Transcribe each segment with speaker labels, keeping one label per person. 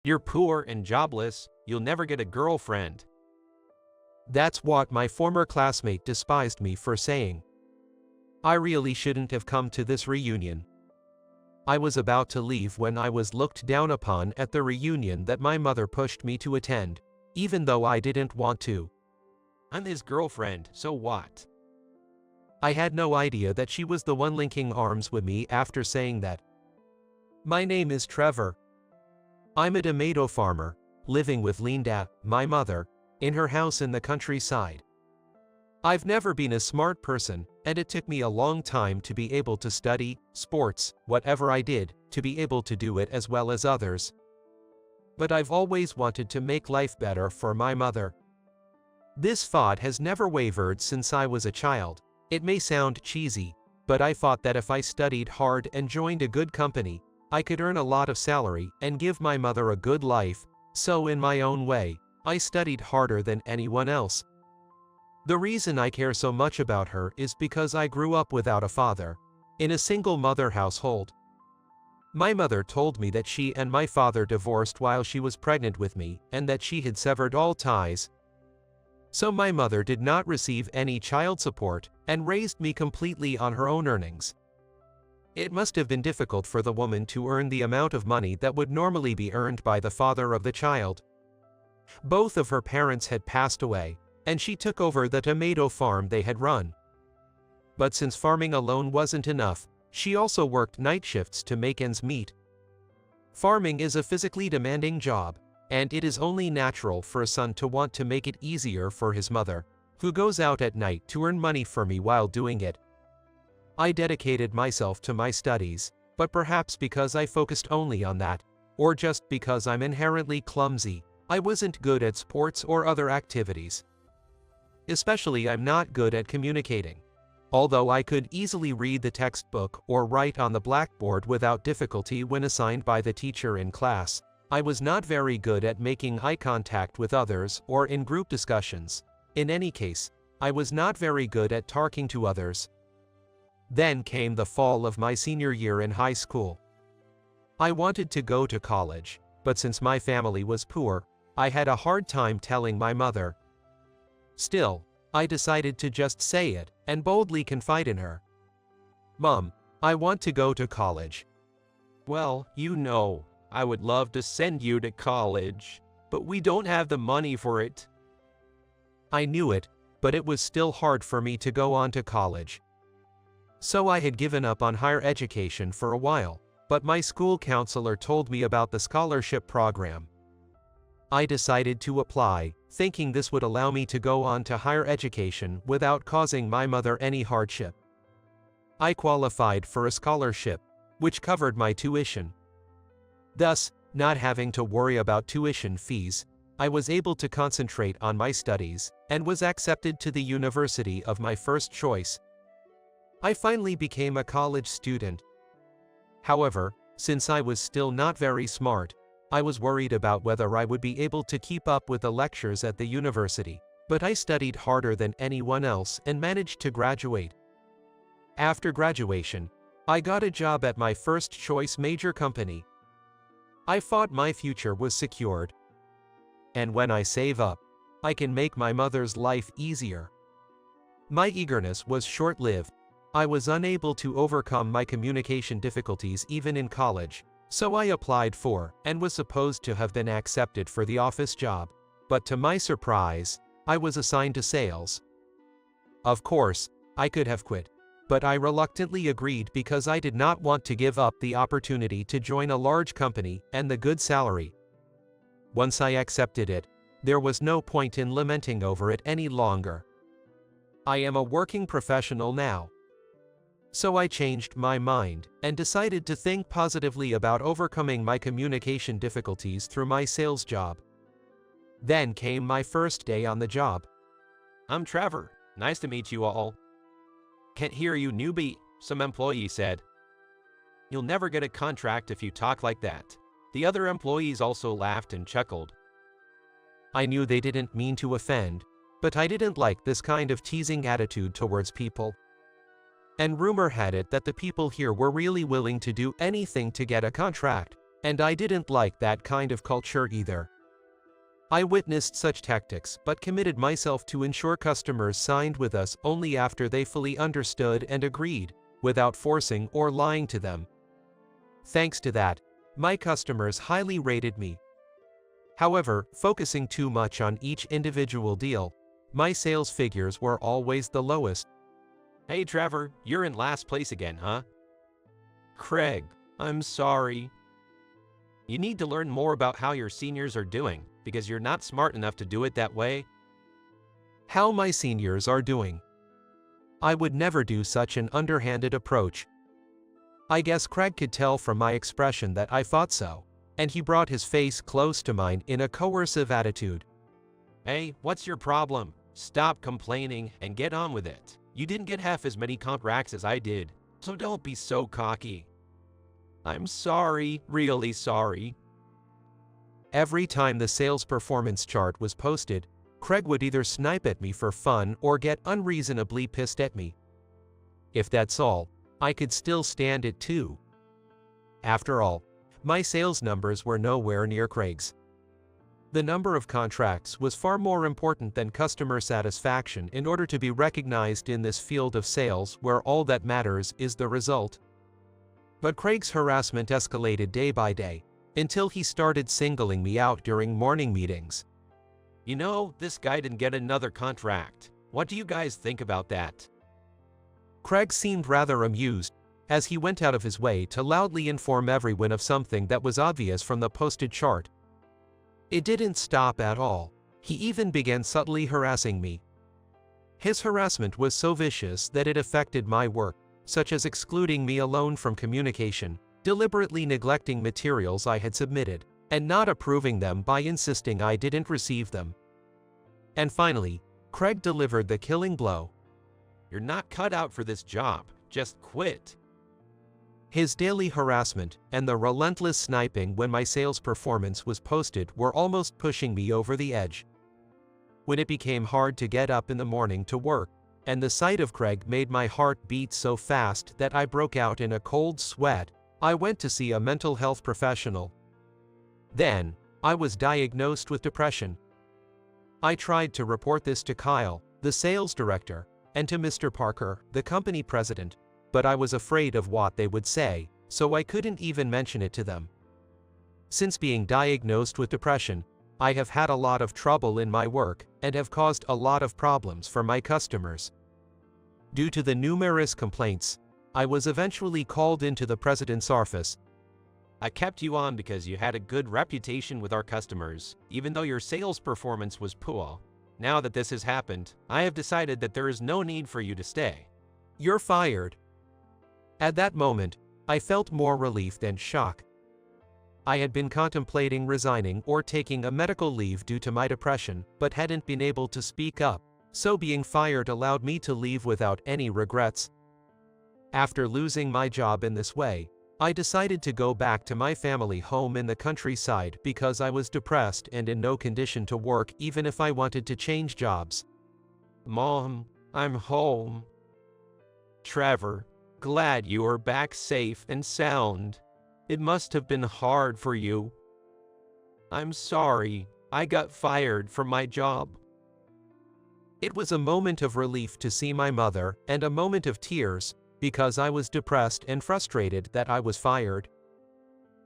Speaker 1: You're poor and jobless, you'll never get a girlfriend.
Speaker 2: That's what my former classmate despised me for saying. I really shouldn't have come to this reunion. I was about to leave when I was looked down upon at the reunion that my mother pushed me to attend, even though I didn't want to.
Speaker 1: I'm his girlfriend, so what?
Speaker 2: I had no idea that she was the one linking arms with me after saying that. My name is Trevor. I'm a tomato farmer, living with Linda, my mother, in her house in the countryside. I've never been a smart person, and it took me a long time to be able to study, sports, whatever I did, to be able to do it as well as others. But I've always wanted to make life better for my mother. This thought has never wavered since I was a child. It may sound cheesy, but I thought that if I studied hard and joined a good company, I could earn a lot of salary and give my mother a good life, so in my own way, I studied harder than anyone else. The reason I care so much about her is because I grew up without a father, in a single mother household. My mother told me that she and my father divorced while she was pregnant with me and that she had severed all ties. So my mother did not receive any child support and raised me completely on her own earnings. It must have been difficult for the woman to earn the amount of money that would normally be earned by the father of the child. Both of her parents had passed away, and she took over the tomato farm they had run. But since farming alone wasn't enough, she also worked night shifts to make ends meet. Farming is a physically demanding job, and it is only natural for a son to want to make it easier for his mother, who goes out at night to earn money for me while doing it. I dedicated myself to my studies, but perhaps because I focused only on that, or just because I'm inherently clumsy, I wasn't good at sports or other activities. Especially I'm not good at communicating. Although I could easily read the textbook or write on the blackboard without difficulty when assigned by the teacher in class, I was not very good at making eye contact with others or in group discussions. In any case, I was not very good at talking to others. Then came the fall of my senior year in high school. I wanted to go to college, but since my family was poor, I had a hard time telling my mother. Still, I decided to just say it and boldly confide in her. Mom, I want to go to college.
Speaker 1: Well, I would love to send you to college, but we don't have the money for it.
Speaker 2: I knew it, but it was still hard for me to go on to college. So I had given up on higher education for a while, but my school counselor told me about the scholarship program. I decided to apply, thinking this would allow me to go on to higher education without causing my mother any hardship. I qualified for a scholarship, which covered my tuition. Thus, not having to worry about tuition fees, I was able to concentrate on my studies and was accepted to the university of my first choice. I finally became a college student. However, since I was still not very smart, I was worried about whether I would be able to keep up with the lectures at the university, but I studied harder than anyone else and managed to graduate. After graduation, I got a job at my first choice major company. I thought my future was secured. And when I save up, I can make my mother's life easier. My eagerness was short-lived. I was unable to overcome my communication difficulties even in college, so I applied for and was supposed to have been accepted for the office job, but to my surprise, I was assigned to sales. Of course, I could have quit, but I reluctantly agreed because I did not want to give up the opportunity to join a large company and the good salary. Once I accepted it, there was no point in lamenting over it any longer. I am a working professional now. So I changed my mind and decided to think positively about overcoming my communication difficulties through my sales job. Then came my first day on the job.
Speaker 1: I'm Trevor. Nice to meet you all. Can't hear you, newbie, some employee said. You'll never get a contract if you talk like that. The other employees also laughed and chuckled.
Speaker 2: I knew they didn't mean to offend, but I didn't like this kind of teasing attitude towards people. And rumor had it that the people here were really willing to do anything to get a contract, And I didn't like that kind of culture either. I witnessed such tactics but committed myself to ensure customers signed with us only after they fully understood and agreed, without forcing or lying to them. Thanks to that, my customers highly rated me. However, focusing too much on each individual deal, my sales figures were always the lowest.
Speaker 1: Hey Trevor, you're in last place again, huh? Craig, I'm sorry. You need to learn more about how your seniors are doing, because you're not smart enough to do it that way.
Speaker 2: How my seniors are doing. I would never do such an underhanded approach. I guess Craig could tell from my expression that I thought so, and he brought his face close to mine in a coercive attitude.
Speaker 1: Hey, what's your problem? Stop complaining and get on with it. You didn't get half as many contracts as I did, so don't be so cocky. I'm sorry, really sorry.
Speaker 2: Every time the sales performance chart was posted, Craig would either snipe at me for fun or get unreasonably pissed at me. If that's all, I could still stand it too. After all, my sales numbers were nowhere near Craig's. The number of contracts was far more important than customer satisfaction in order to be recognized in this field of sales where all that matters is the result. But Craig's harassment escalated day by day, until he started singling me out during morning meetings.
Speaker 1: You know, this guy didn't get another contract. What do you guys think about that?
Speaker 2: Craig seemed rather amused, as he went out of his way to loudly inform everyone of something that was obvious from the posted chart. It didn't stop at all. He even began subtly harassing me. His harassment was so vicious that it affected my work, such as excluding me alone from communication, deliberately neglecting materials I had submitted, and not approving them by insisting I didn't receive them. And finally, Craig delivered the killing blow.
Speaker 1: You're not cut out for this job. Just quit.
Speaker 2: His daily harassment and the relentless sniping when my sales performance was posted were almost pushing me over the edge. When it became hard to get up in the morning to work, and the sight of Craig made my heart beat so fast that I broke out in a cold sweat, I went to see a mental health professional. Then, I was diagnosed with depression. I tried to report this to Kyle, the sales director, and to Mr. Parker, the company president, but I was afraid of what they would say, so I couldn't even mention it to them. Since being diagnosed with depression, I have had a lot of trouble in my work and have caused a lot of problems for my customers. Due to the numerous complaints, I was eventually called into the president's office.
Speaker 1: I kept you on because you had a good reputation with our customers, even though your sales performance was poor. Now that this has happened, I have decided that there is no need for you to stay.
Speaker 2: You're fired. At that moment, I felt more relief than shock. I had been contemplating resigning or taking a medical leave due to my depression, but hadn't been able to speak up, so being fired allowed me to leave without any regrets. After losing my job in this way, I decided to go back to my family home in the countryside because I was depressed and in no condition to work even if I wanted to change jobs.
Speaker 1: Mom, I'm home. Trevor, glad you are back safe and sound. It must have been hard for you. I'm sorry, I got fired from my job.
Speaker 2: It was a moment of relief to see my mother and a moment of tears, because I was depressed and frustrated that I was fired.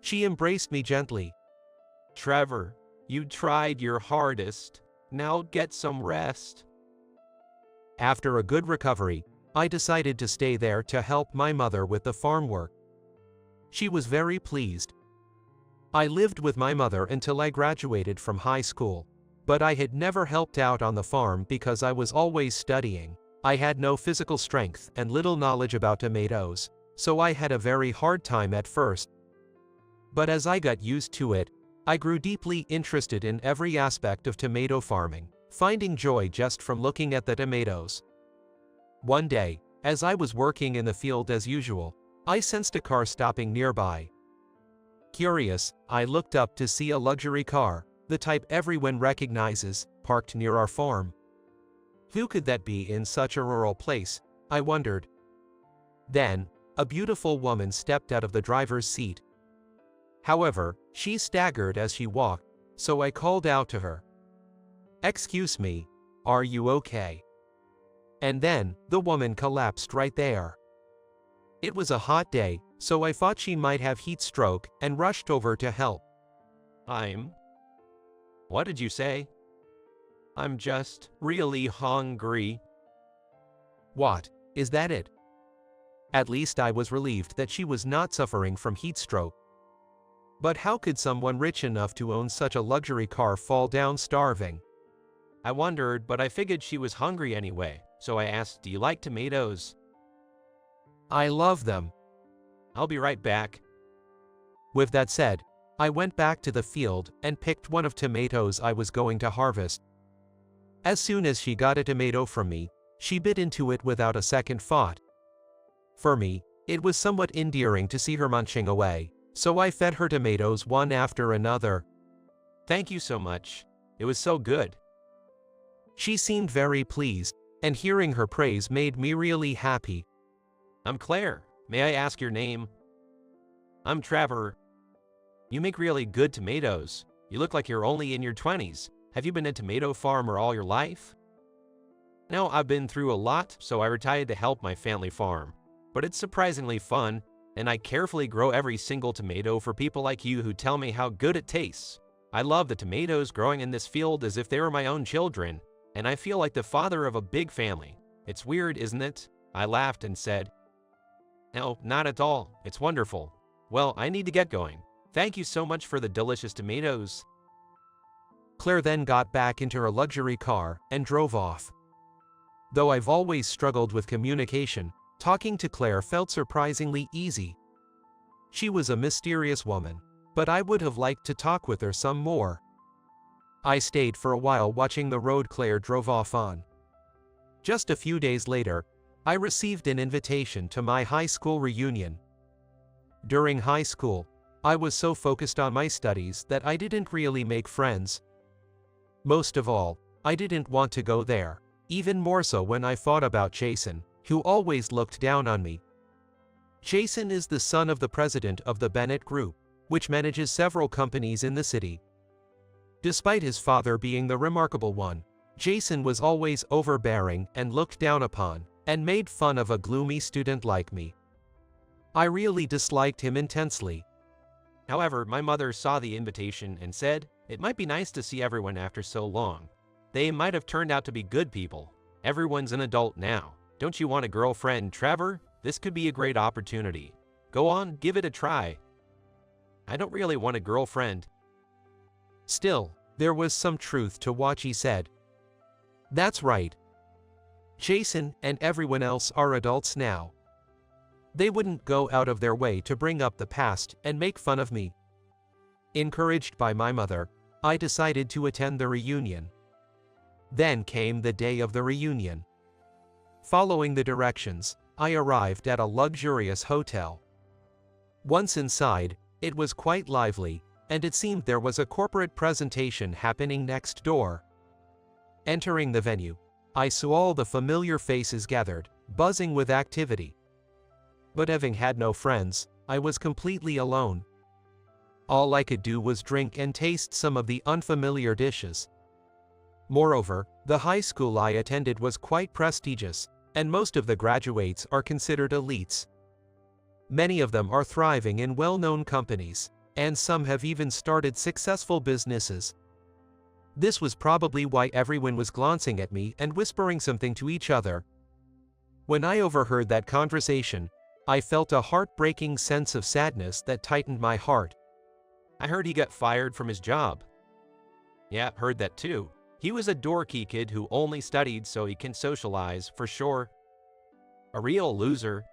Speaker 2: She embraced me gently.
Speaker 1: Trevor, you tried your hardest. Now get some rest.
Speaker 2: After a good recovery, I decided to stay there to help my mother with the farm work. She was very pleased. I lived with my mother until I graduated from high school, but I had never helped out on the farm because I was always studying. I had no physical strength and little knowledge about tomatoes, so I had a very hard time at first. But as I got used to it, I grew deeply interested in every aspect of tomato farming, finding joy just from looking at the tomatoes. One day, as I was working in the field as usual, I sensed a car stopping nearby. Curious, I looked up to see a luxury car, the type everyone recognizes, parked near our farm. Who could that be in such a rural place? I wondered. Then, a beautiful woman stepped out of the driver's seat. However, she staggered as she walked, so I called out to her. "Excuse me, are you okay?" And then, the woman collapsed right there. It was a hot day, so I thought she might have heat stroke and rushed over to help.
Speaker 1: What did you say? I'm just really hungry.
Speaker 2: What, is that it? At least I was relieved that she was not suffering from heat stroke. But how could someone rich enough to own such a luxury car fall down starving?
Speaker 1: I wondered, but I figured she was hungry anyway, so I asked, do you like tomatoes?
Speaker 2: I love them.
Speaker 1: I'll be right back.
Speaker 2: With that said, I went back to the field and picked one of tomatoes I was going to harvest. As soon as she got a tomato from me, she bit into it without a second thought. For me, it was somewhat endearing to see her munching away, so I fed her tomatoes one after another.
Speaker 1: Thank you so much. It was so good.
Speaker 2: She seemed very pleased, and hearing her praise made me really happy.
Speaker 1: I'm Claire. May I ask your name? I'm Trevor. You make really good tomatoes. You look like you're only in your 20s. Have you been a tomato farmer all your life? No, I've been through a lot, so I retired to help my family farm. But it's surprisingly fun, and I carefully grow every single tomato for people like you who tell me how good it tastes. I love the tomatoes growing in this field as if they were my own children, and I feel like the father of a big family. It's weird, isn't it? I laughed and said, No, not at all. It's wonderful. Well, I need to get going. Thank you so much for the delicious tomatoes.
Speaker 2: Claire then got back into her luxury car and drove off. Though I've always struggled with communication, talking to Claire felt surprisingly easy. She was a mysterious woman, but I would have liked to talk with her some more. I stayed for a while watching the road Claire drove off on. Just a few days later, I received an invitation to my high school reunion. During high school, I was so focused on my studies that I didn't really make friends. Most of all, I didn't want to go there, even more so when I thought about Jason, who always looked down on me. Jason is the son of the president of the Bennett Group, which manages several companies in the city. Despite his father being the remarkable one, Jason was always overbearing and looked down upon, and made fun of a gloomy student like me. I really disliked him intensely.
Speaker 1: However, my mother saw the invitation and said, it might be nice to see everyone after so long. They might have turned out to be good people. Everyone's an adult now. Don't you want a girlfriend, Trevor? This could be a great opportunity. Go on, give it a try. I don't really want a girlfriend.
Speaker 2: Still, there was some truth to what she said. That's right. Jason and everyone else are adults now. They wouldn't go out of their way to bring up the past and make fun of me. Encouraged by my mother, I decided to attend the reunion. Then came the day of the reunion. Following the directions, I arrived at a luxurious hotel. Once inside, it was quite lively, and it seemed there was a corporate presentation happening next door. Entering the venue, I saw all the familiar faces gathered, buzzing with activity. But having had no friends, I was completely alone. All I could do was drink and taste some of the unfamiliar dishes. Moreover, the high school I attended was quite prestigious, and most of the graduates are considered elites. Many of them are thriving in well-known companies, and some have even started successful businesses. This was probably why everyone was glancing at me and whispering something to each other. When I overheard that conversation, I felt a heartbreaking sense of sadness that tightened my heart.
Speaker 1: I heard he got fired from his job. Yeah, heard that too. He was a dorky kid who only studied so he can socialize, for sure. A real loser.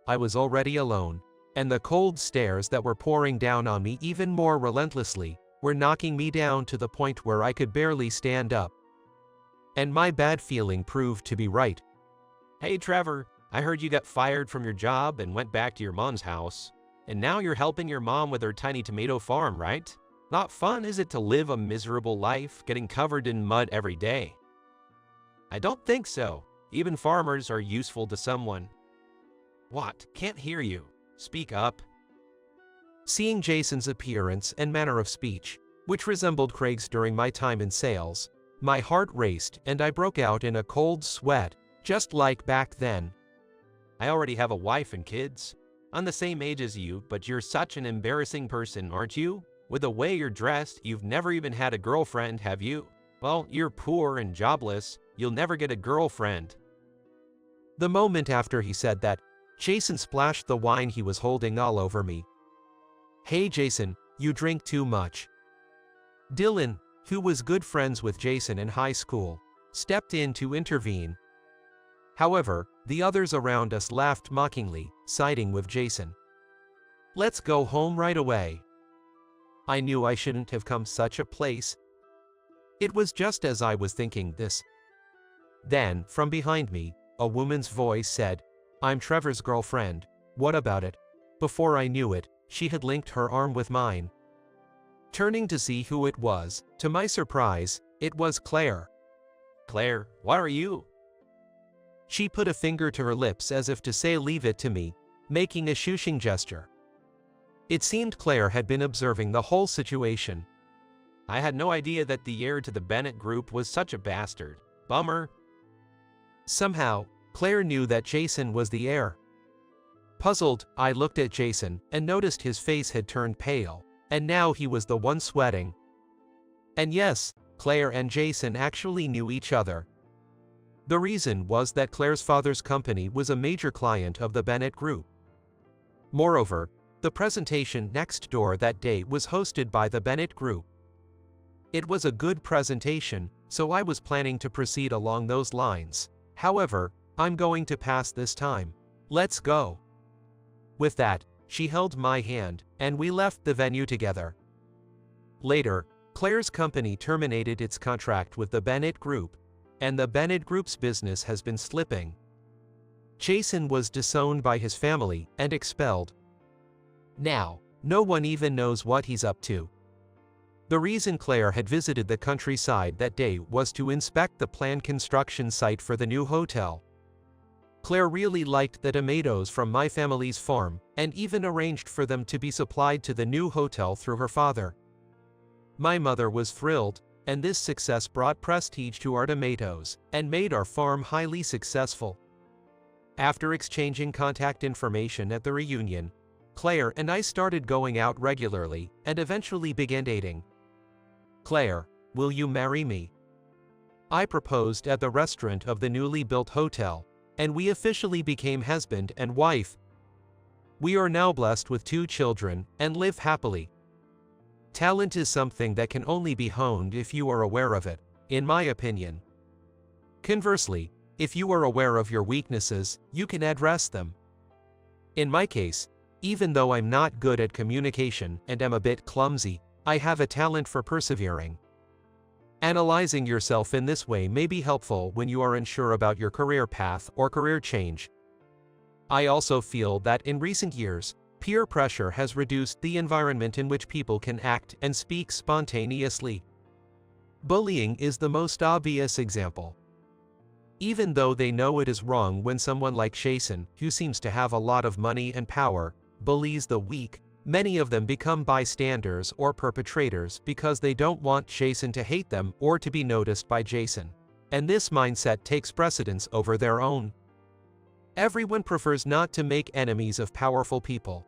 Speaker 2: I was already alone, and the cold stares that were pouring down on me even more relentlessly were knocking me down to the point where I could barely stand up. And my bad feeling proved to be right.
Speaker 1: Hey Trevor, I heard you got fired from your job and went back to your mom's house. And now you're helping your mom with her tiny tomato farm, right? Not fun, is it, to live a miserable life, getting covered in mud every day? I don't think so. Even farmers are useful to someone. What? Can't hear you. Speak up.
Speaker 2: Seeing Jason's appearance and manner of speech, which resembled Craig's during my time in sales, my heart raced and I broke out in a cold sweat, just like back then.
Speaker 1: I already have a wife and kids. I'm the same age as you, but you're such an embarrassing person, aren't you? With the way you're dressed, you've never even had a girlfriend, have you? Well, you're poor and jobless. You'll never get a girlfriend.
Speaker 2: The moment after he said that, Jason splashed the wine he was holding all over me. Hey Jason, you drink too much. Dylan, who was good friends with Jason in high school, stepped in to intervene. However, the others around us laughed mockingly, siding with Jason. Let's go home right away. I knew I shouldn't have come such a place. It was just as I was thinking this. Then, from behind me, a woman's voice said, I'm Trevor's girlfriend, what about it? Before I knew it, she had linked her arm with mine. Turning to see who it was, to my surprise, it was Claire.
Speaker 1: Claire, what are you?
Speaker 2: She put a finger to her lips as if to say leave it to me, making a shushing gesture. It seemed Claire had been observing the whole situation.
Speaker 1: I had no idea that the heir to the Bennett group was such a bastard. Bummer.
Speaker 2: Somehow, Claire knew that Jason was the heir. Puzzled, I looked at Jason and noticed his face had turned pale, and now he was the one sweating. And yes, Claire and Jason actually knew each other. The reason was that Claire's father's company was a major client of the Bennett group. Moreover, the presentation next door that day was hosted by the Bennett group. It was a good presentation, so I was planning to proceed along those lines. However, I'm going to pass this time. Let's go. With that, she held my hand, and we left the venue together. Later, Claire's company terminated its contract with the Bennett group, and the Bennett group's business has been slipping. Jason was disowned by his family and expelled. Now, no one even knows what he's up to. The reason Claire had visited the countryside that day was to inspect the planned construction site for the new hotel. Claire really liked the tomatoes from my family's farm and even arranged for them to be supplied to the new hotel through her father. My mother was thrilled, and this success brought prestige to our tomatoes and made our farm highly successful. After exchanging contact information at the reunion, Claire and I started going out regularly and eventually began dating. Claire, will you marry me? I proposed at the restaurant of the newly built hotel, and we officially became husband and wife. We are now blessed with 2 children and live happily. Talent is something that can only be honed if you are aware of it, in my opinion. Conversely, if you are aware of your weaknesses, you can address them. In my case, even though I'm not good at communication and am a bit clumsy, I have a talent for persevering. Analyzing yourself in this way may be helpful when you are unsure about your career path or career change. I also feel that in recent years, peer pressure has reduced the environment in which people can act and speak spontaneously. Bullying is the most obvious example. Even though they know it is wrong when someone like Jason, who seems to have a lot of money and power, bullies the weak, many of them become bystanders or perpetrators because they don't want Jason to hate them or to be noticed by Jason. And this mindset takes precedence over their own. Everyone prefers not to make enemies of powerful people.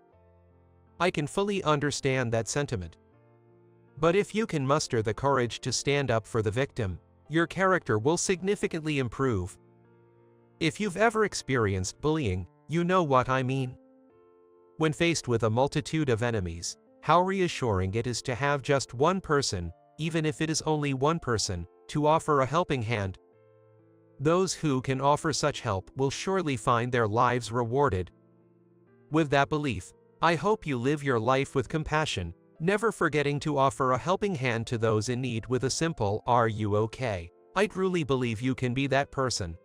Speaker 2: I can fully understand that sentiment. But if you can muster the courage to stand up for the victim, your character will significantly improve. If you've ever experienced bullying, you know what I mean. When faced with a multitude of enemies, how reassuring it is to have just one person, even if it is only one person, to offer a helping hand. Those who can offer such help will surely find their lives rewarded. With that belief, I hope you live your life with compassion, never forgetting to offer a helping hand to those in need with a simple "Are you okay?" I truly believe you can be that person.